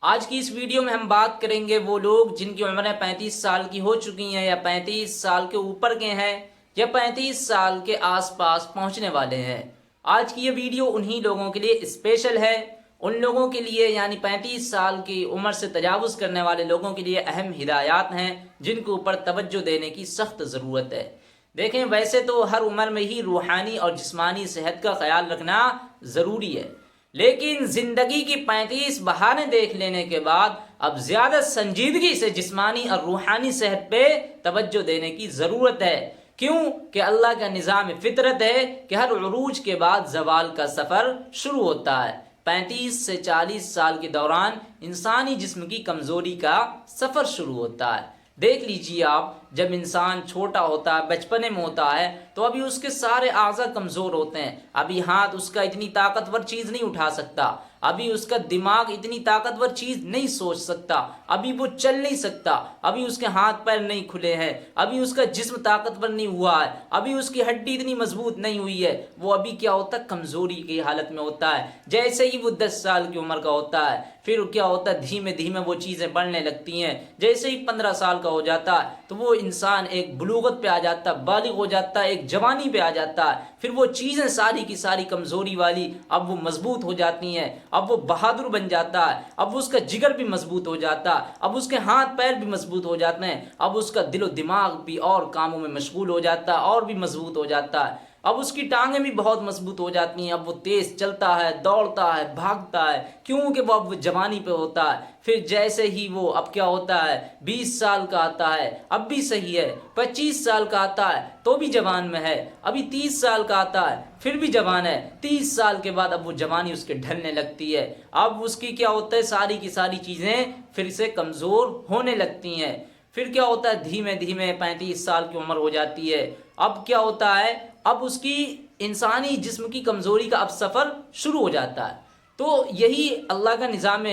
آج کی اس ویڈیو میں ہم بات کریں گے وہ لوگ جن کی عمریں 35 سال کی ہو چکی ہیں یا 35 سال کے اوپر کے ہیں یا 35 سال کے آس پاس پہنچنے والے ہیں۔ آج کی یہ ویڈیو انہی لوگوں کے لیے اسپیشل ہے، ان لوگوں کے لیے یعنی 35 سال کی عمر سے تجاوز کرنے والے لوگوں کے لیے اہم ہدایات ہیں جن کے اوپر توجہ دینے کی سخت ضرورت ہے۔ دیکھیں، ویسے تو ہر عمر میں ہی روحانی اور جسمانی صحت کا خیال رکھنا ضروری ہے، لیکن زندگی کی 35 بہاریں دیکھ لینے کے بعد اب زیادہ سنجیدگی سے جسمانی اور روحانی صحت پہ توجہ دینے کی ضرورت ہے۔ کیوں کہ اللہ کا نظام فطرت ہے کہ ہر عروج کے بعد زوال کا سفر شروع ہوتا ہے۔ 35 سے 40 سال کے دوران انسانی جسم کی کمزوری کا سفر شروع ہوتا ہے۔ دیکھ لیجیے آپ، جب انسان چھوٹا ہوتا ہے، بچپنے میں ہوتا ہے، تو ابھی اس کے سارے اعضاء کمزور ہوتے ہیں۔ ابھی ہاتھ اس کا اتنی طاقتور چیز نہیں اٹھا سکتا، ابھی اس کا دماغ اتنی طاقتور چیز نہیں سوچ سکتا، ابھی وہ چل نہیں سکتا، ابھی اس کے ہاتھ پیر نہیں کھلے ہیں، ابھی اس کا جسم طاقتور نہیں ہوا ہے، ابھی اس کی ہڈی اتنی مضبوط نہیں ہوئی ہے۔ وہ ابھی کیا ہوتا ہے؟ کمزوری کی حالت میں ہوتا ہے۔ جیسے ہی وہ 10 سال کی عمر کا ہوتا ہے، پھر کیا ہوتا ہے؟ دھیمے دھیمے وہ چیزیں بڑھنے لگتی ہیں۔ جیسے ہی 15 سال کا ہو جاتا ہے تو وہ انسان ایک بلوغت پہ آ جاتا ہے، بالغ ہو جاتا ہے، ایک جوانی پہ آ جاتا ہے۔ پھر وہ چیزیں ساری کی ساری کمزوری والی اب وہ مضبوط ہو جاتی ہیں، اب وہ بہادر بن جاتا ہے، اب اس کا جگر بھی مضبوط ہو جاتا ہے، اب اس کے ہاتھ پیر بھی مضبوط ہو جاتے ہیں، اب اس کا دل و دماغ بھی اور کاموں میں مشغول ہو جاتا ہے اور بھی مضبوط ہو جاتا ہے۔ اب اس کی ٹانگیں بھی بہت مضبوط ہو جاتی ہیں، اب وہ تیز چلتا ہے، دوڑتا ہے، بھاگتا ہے، کیونکہ وہ اب جوانی پہ ہوتا ہے۔ پھر جیسے ہی وہ اب کیا ہوتا ہے؟ 20 سال کا آتا ہے، اب بھی صحیح ہے۔ 25 سال کا آتا ہے تو بھی جوان میں ہے، ابھی 30 سال کا آتا ہے پھر بھی جوان ہے۔ 30 سال کے بعد اب وہ جوانی اس کے ڈھلنے لگتی ہے، اب اس کی کیا ہوتا ہے؟ ساری کی ساری چیزیں پھر سے کمزور ہونے لگتی ہیں۔ پھر کیا ہوتا ہے؟ دھیمے دھیمے 35 سال کی عمر ہو جاتی ہے۔ اب کیا ہوتا ہے؟ اب اس کی انسانی جسم کی کمزوری کا اب سفر شروع ہو جاتا ہے۔ تو یہی اللہ کا نظام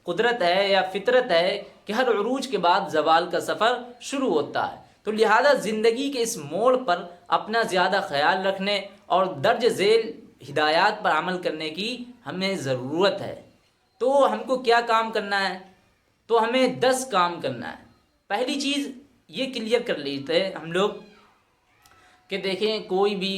قدرت ہے یا فطرت ہے کہ ہر عروج کے بعد زوال کا سفر شروع ہوتا ہے۔ تو لہذا زندگی کے اس موڑ پر اپنا زیادہ خیال رکھنے اور درج ذیل ہدایات پر عمل کرنے کی ہمیں ضرورت ہے۔ تو ہم کو کیا کام کرنا ہے؟ تو ہمیں 10 کام کرنا ہے۔ پہلی چیز یہ کلیئر کر لیتے ہیں ہم لوگ کہ دیکھیں، کوئی بھی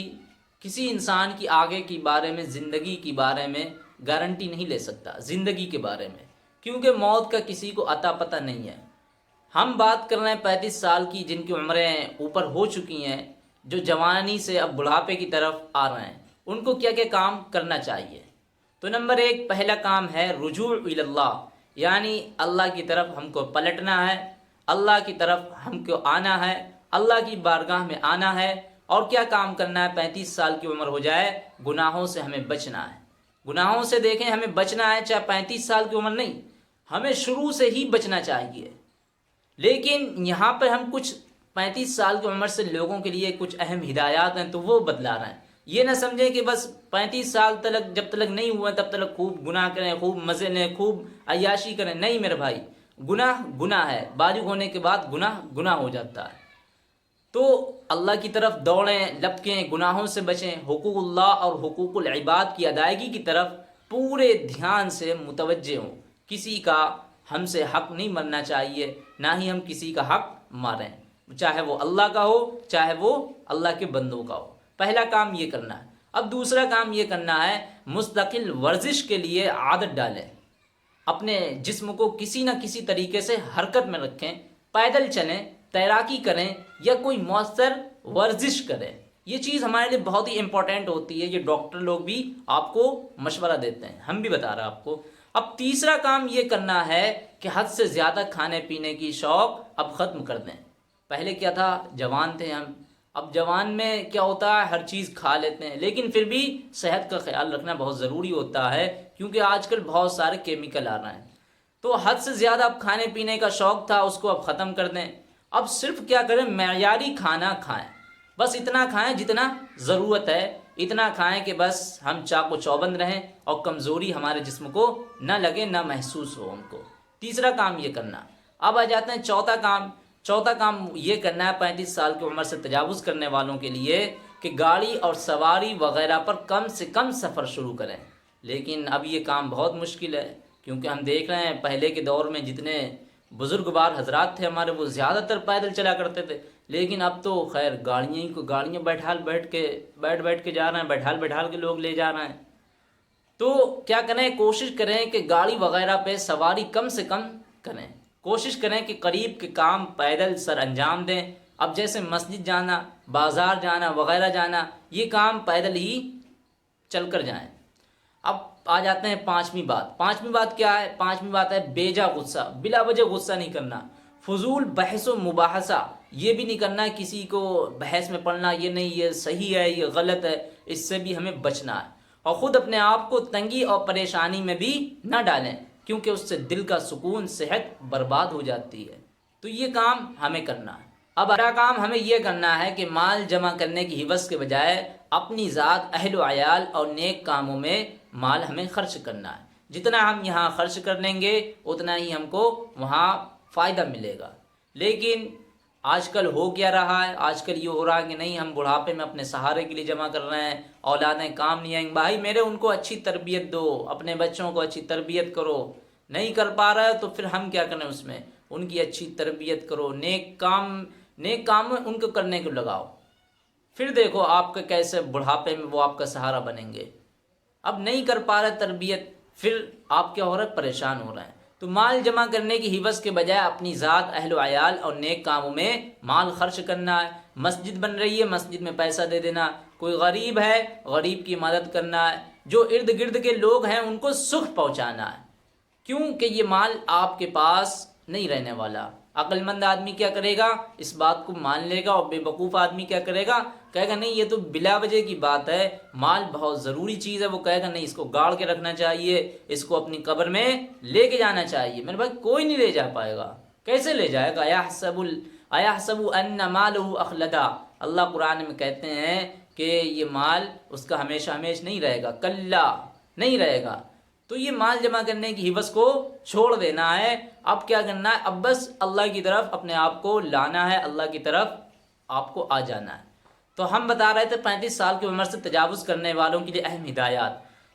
کسی انسان کی آگے کے بارے میں، زندگی کے بارے میں گارنٹی نہیں لے سکتا، زندگی کے بارے میں، کیونکہ موت کا کسی کو عطا پتہ نہیں ہے۔ ہم بات کر رہے ہیں 35 سال کی، جن کی عمریں اوپر ہو چکی ہیں، جو جوانی سے اب بڑھاپے کی طرف آ رہے ہیں، ان کو کیا کیا کام کرنا چاہیے؟ تو نمبر 1 پہلا کام ہے رجوع الی اللہ، یعنی اللہ کی طرف ہم کو پلٹنا ہے، اللہ کی طرف ہم کو آنا ہے، اللہ کی بارگاہ میں آنا ہے۔ اور کیا کام کرنا ہے؟ 35 سال کی عمر ہو جائے، گناہوں سے ہمیں بچنا ہے۔ گناہوں سے دیکھیں ہمیں بچنا ہے، چاہے 35 سال کی عمر نہیں، ہمیں شروع سے ہی بچنا چاہیے۔ لیکن یہاں پر ہم کچھ 35 سال کی عمر سے لوگوں کے لیے کچھ اہم ہدایات ہیں تو وہ بتلا رہے ہیں۔ یہ نہ سمجھیں کہ بس 35 سال تک جب تک نہیں ہوئے تب تک خوب گناہ کریں، خوب مزے لیں، خوب عیاشی کریں۔ نہیں میرے بھائی، گناہ گناہ ہے، بالغ ہونے کے بعد گناہ گناہ ہو جاتا ہے۔ تو اللہ کی طرف دوڑیں، لپکیں، گناہوں سے بچیں، حقوق اللہ اور حقوق العباد کی ادائیگی کی طرف پورے دھیان سے متوجہ ہوں۔ کسی کا ہم سے حق نہیں مرنا چاہیے، نہ ہی ہم کسی کا حق ماریں، چاہے وہ اللہ کا ہو، چاہے وہ اللہ کے بندوں کا ہو۔ پہلا کام یہ کرنا ہے۔ اب دوسرا کام یہ کرنا ہے، مستقل ورزش کے لیے عادت ڈالیں، اپنے جسم کو کسی نہ کسی طریقے سے حرکت میں رکھیں، پیدل چلیں، تیراکی کریں یا کوئی مؤثر ورزش کریں۔ یہ چیز ہمارے لیے بہت ہی امپورٹنٹ ہوتی ہے، یہ ڈاکٹر لوگ بھی آپ کو مشورہ دیتے ہیں، ہم بھی بتا رہے ہیں آپ کو۔ اب تیسرا کام یہ کرنا ہے کہ حد سے زیادہ کھانے پینے کی شوق اب ختم کر دیں۔ پہلے کیا تھا؟ جوان تھے ہم، اب جوان میں کیا ہوتا ہے؟ ہر چیز کھا لیتے ہیں، لیکن پھر بھی صحت کا خیال رکھنا بہت ضروری ہوتا ہے، کیونکہ آج کل بہت سارے کیمیکل آ رہے ہیں۔ تو حد سے زیادہ اب کھانے پینے کا شوق تھا، اس کو اب ختم کر دیں۔ اب صرف کیا کریں؟ معیاری کھانا کھائیں، بس اتنا کھائیں جتنا ضرورت ہے، اتنا کھائیں کہ بس ہم چاق و چوبند رہیں اور کمزوری ہمارے جسم کو نہ لگے، نہ محسوس ہو ہم کو۔ تیسرا کام یہ کرنا۔ اب آ جاتے ہیں چوتھا کام۔ چوتھا کام یہ کرنا ہے 35 سال کی عمر سے تجاوز کرنے والوں کے لیے کہ گاڑی اور سواری وغیرہ پر کم سے کم سفر شروع کریں۔ لیکن اب یہ کام بہت مشکل ہے، کیونکہ ہم دیکھ رہے ہیں پہلے کے دور میں جتنے بزرگوار حضرات تھے ہمارے، وہ زیادہ تر پیدل چلا کرتے تھے، لیکن اب تو خیر گاڑیاں بیٹھ کے جا رہے ہیں، بیٹھال کے لوگ لے جا رہے ہیں۔ تو کیا کریں، کوشش کریں کہ گاڑی وغیرہ پہ سواری کم سے کم کریں، کوشش کریں کہ قریب کے کام پیدل سر انجام دیں۔ اب جیسے مسجد جانا، بازار جانا وغیرہ جانا، یہ کام پیدل ہی چل کر جائیں۔ اب آ جاتے ہیں پانچویں بات کیا ہے؟ پانچویں بات ہے بیجا غصہ، بلا وجہ غصہ نہیں کرنا، فضول بحث و مباحثہ یہ بھی نہیں کرنا، کسی کو بحث میں پڑھنا، یہ نہیں یہ صحیح ہے یہ غلط ہے، اس سے بھی ہمیں بچنا ہے۔ اور خود اپنے آپ کو تنگی اور پریشانی میں بھی نہ ڈالیں، کیونکہ اس سے دل کا سکون، صحت برباد ہو جاتی ہے۔ تو یہ کام ہمیں کرنا ہے۔ اب اگلا کام ہمیں یہ کرنا ہے کہ مال جمع کرنے کی حوث کے بجائے اپنی ذات، اہل و عیال اور نیک کاموں میں مال ہمیں خرچ کرنا ہے۔ جتنا ہم یہاں خرچ کر لیں گے اتنا ہی ہم کو وہاں فائدہ ملے گا۔ لیکن آج کل ہو کیا رہا ہے؟ آج کل یہ ہو رہا ہے کہ نہیں، ہم بڑھاپے میں اپنے سہارے کے لیے جمع کر رہے ہیں، اولادیں کام نہیں آئیں، بھائی میرے ان کو اچھی تربیت دو، اپنے بچوں کو اچھی تربیت کرو۔ نہیں کر پا رہا ہے تو پھر ہم کیا کریں، اس میں ان کی اچھی تربیت کرو، نیک کام ان کو کرنے کو لگاؤ، پھر دیکھو آپ کے کیسے بڑھاپے میں وہ آپ کا سہارا بنیں گے۔ اب نہیں کر پا رہے تربیت، پھر آپ کیا ہو رہا ہے، پریشان ہو رہے ہیں۔ تو مال جمع کرنے کی حوث کے بجائے اپنی ذات، اہل و عیال اور نیک کاموں میں مال خرچ کرنا ہے۔ مسجد بن رہی ہے، مسجد میں پیسہ دے دینا، کوئی غریب ہے غریب کی مدد کرنا ہے، جو ارد گرد کے لوگ ہیں ان کو سکھ پہنچانا ہے، کیونکہ یہ مال آپ کے پاس نہیں رہنے والا۔ عقل مند آدمی کیا کرے گا، اس بات کو مان لے گا، اور بے وقوف آدمی کیا کرے گا، کہے گا نہیں یہ تو بلا وجہ کی بات ہے، مال بہت ضروری چیز ہے، وہ کہے گا نہیں اس کو گاڑ کے رکھنا چاہیے، اس کو اپنی قبر میں لے کے جانا چاہیے۔ میرے بھائی کوئی نہیں لے جا پائے گا، کیسے لے جائے گا؟ ایحسب ان مالہ اخلدا، اللہ قرآن میں کہتے ہیں کہ یہ مال اس کا ہمیشہ نہیں رہے گا، کلا نہیں رہے گا۔ تو یہ مال جمع کرنے کی حوث کو چھوڑ دینا ہے۔ اب کیا کرنا ہے، اب بس اللہ کی طرف اپنے آپ کو لانا ہے، اللہ کی طرف آپ کو آ جانا ہے۔ تو ہم بتا رہے تھے 35 سال کی عمر سے تجاوز کرنے والوں کے لیے اہم ہدایات۔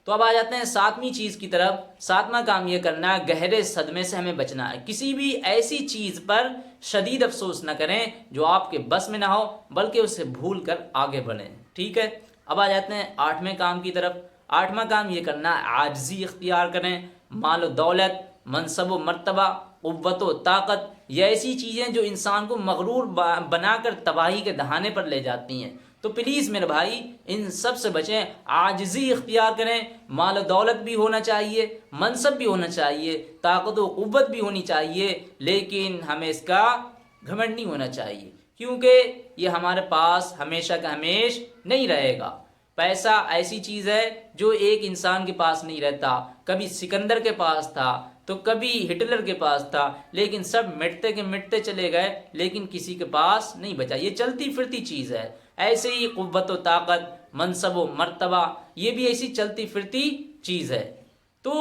تو اب آ جاتے ہیں 7ویں چیز کی طرف۔ 7واں کام یہ کرنا ہے، گہرے صدمے سے ہمیں بچنا ہے، کسی بھی ایسی چیز پر شدید افسوس نہ کریں جو آپ کے بس میں نہ ہو، بلکہ اسے بھول کر آگے بڑھیں، ٹھیک ہے۔ اب آ جاتے ہیں 8ویں کام کی طرف۔ 8واں کام یہ کرنا ہے، عاجزی اختیار کریں۔ مال و دولت، منصب و مرتبہ، قوت و طاقت، یہ ایسی چیزیں جو انسان کو مغرور بنا کر تباہی کے دہانے پر لے جاتی ہیں، تو پلیز میرے بھائی ان سب سے بچیں، عاجزی اختیار کریں۔ مال و دولت بھی ہونا چاہیے، منصب بھی ہونا چاہیے، طاقت و قوت بھی ہونی چاہیے، لیکن ہمیں اس کا گھمنڈ نہیں ہونا چاہیے، کیونکہ یہ ہمارے پاس ہمیشہ کا ہمیش نہیں رہے گا۔ پیسہ ایسی چیز ہے جو ایک انسان کے پاس نہیں رہتا، کبھی سکندر کے پاس تھا تو کبھی ہٹلر کے پاس تھا، لیکن سب مٹتے کے مٹتے چلے گئے، لیکن کسی کے پاس نہیں بچا۔ یہ چلتی پھرتی چیز ہے۔ ایسے ہی قوت و طاقت، منصب و مرتبہ، یہ بھی ایسی چلتی پھرتی چیز ہے۔ تو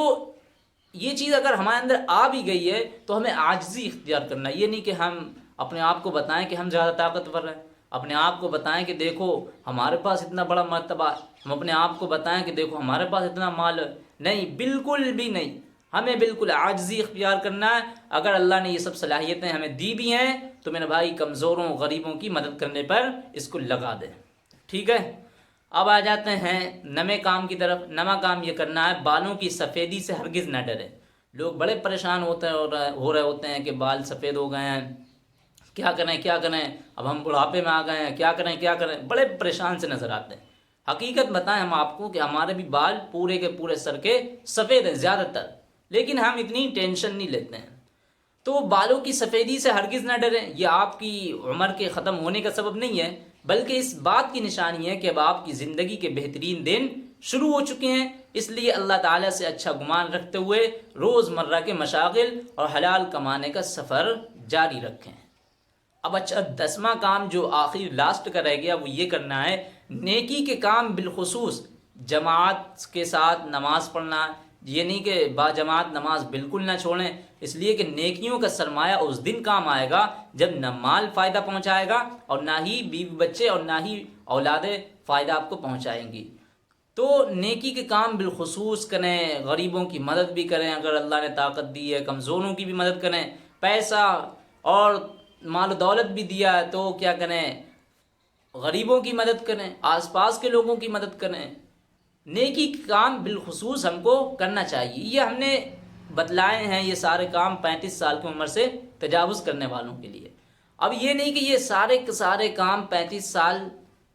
یہ چیز اگر ہمارے اندر آ بھی گئی ہے تو ہمیں عاجزی اختیار کرنا ہے۔ یہ نہیں کہ ہم اپنے آپ کو بتائیں کہ ہم زیادہ طاقتور ہیں، اپنے آپ کو بتائیں کہ دیکھو ہمارے پاس اتنا بڑا مرتبہ ہے، ہم اپنے آپ کو بتائیں کہ دیکھو ہمارے پاس اتنا مال ہے۔ نہیں، بالکل بھی نہیں، ہمیں بالکل عاجزی اختیار کرنا ہے۔ اگر اللہ نے یہ سب صلاحیتیں ہمیں دی بھی ہیں تو میرے بھائی کمزوروں غریبوں کی مدد کرنے پر اس کو لگا دیں، ٹھیک ہے۔ اب آ جاتے ہیں 9ویں کام کی طرف۔ 9واں کام یہ کرنا ہے، بالوں کی سفیدی سے ہرگز نہ ڈریں۔ لوگ بڑے پریشان ہو رہے ہوتے ہیں کہ بال سفید ہو گئے ہیں، کیا کریں، اب ہم بڑھاپے میں آ گئے ہیں، کیا کریں، بڑے پریشان سے نظر آتے ہیں۔ حقیقت بتائیں ہم آپ کو کہ ہمارے بھی بال پورے کے پورے سر کے سفید ہیں زیادہ تر، لیکن ہم اتنی ٹینشن نہیں لیتے ہیں۔ تو بالوں کی سفیدی سے ہرگز نہ ڈریں، یہ آپ کی عمر کے ختم ہونے کا سبب نہیں ہے، بلکہ اس بات کی نشانی ہے کہ اب آپ کی زندگی کے بہترین دن شروع ہو چکے ہیں۔ اس لیے اللہ تعالیٰ سے اچھا گمان رکھتے ہوئے روزمرہ کے مشاغل اور حلال کمانے کا سفر جاری رکھیں۔ اب اچھا 10واں کام جو آخر لاسٹ کا رہ گیا وہ یہ کرنا ہے، نیکی کے کام بالخصوص جماعت کے ساتھ نماز پڑھنا۔ یہ نہیں کہ باجماعت نماز بالکل نہ چھوڑیں، اس لیے کہ نیکیوں کا سرمایہ اس دن کام آئے گا جب نہ مال فائدہ پہنچائے گا اور نہ ہی بیوی بچے اور نہ ہی اولادیں فائدہ آپ کو پہنچائیں گی۔ تو نیکی کے کام بالخصوص کریں، غریبوں کی مدد بھی کریں اگر اللہ نے طاقت دی ہے، کمزوروں کی بھی مدد کریں، پیسہ اور مال و دولت بھی دیا ہے تو کیا کریں، غریبوں کی مدد کریں، آس پاس کے لوگوں کی مدد کریں۔ نیکی کے کام بالخصوص ہم کو کرنا چاہیے، یہ ہم نے بتلائے ہیں یہ سارے کام 35 سال کی عمر سے تجاوز کرنے والوں کے لیے۔ اب یہ نہیں کہ یہ سارے کے سارے کام 35 سال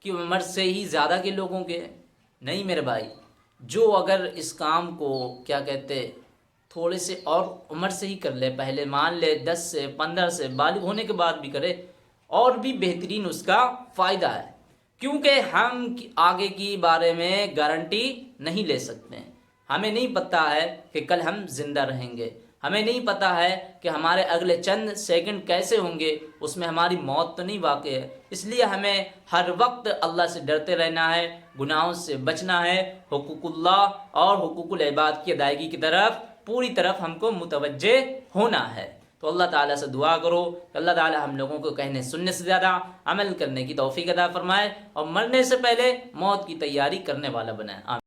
کی عمر سے ہی زیادہ کے لوگوں کے ہیں، نہیں میرے بھائی، جو اگر اس کام کو کیا کہتے تھوڑے سے اور عمر سے ہی کر لے، پہلے مان لے 10 سے 15 سے بالغ ہونے کے بعد بھی کرے، اور بھی بہترین اس کا فائدہ ہے، کیونکہ ہم آگے کی بارے میں گارنٹی نہیں لے سکتے ہیں۔ ہمیں نہیں پتہ ہے کہ کل ہم زندہ رہیں گے، ہمیں نہیں پتہ ہے کہ ہمارے اگلے چند سیکنڈ کیسے ہوں گے، اس میں ہماری موت تو نہیں واقع ہے۔ اس لیے ہمیں ہر وقت اللہ سے ڈرتے رہنا ہے، گناہوں سے بچنا ہے، حقوق اللہ اور حقوق العباد کی ادائیگی کی طرف پوری طرف ہم کو متوجہ ہونا ہے۔ تو اللہ تعالیٰ سے دعا کرو کہ اللہ تعالیٰ ہم لوگوں کو کہنے سننے سے زیادہ عمل کرنے کی توفیق عطا فرمائے، اور مرنے سے پہلے موت کی تیاری کرنے والا بنائے۔ آمین۔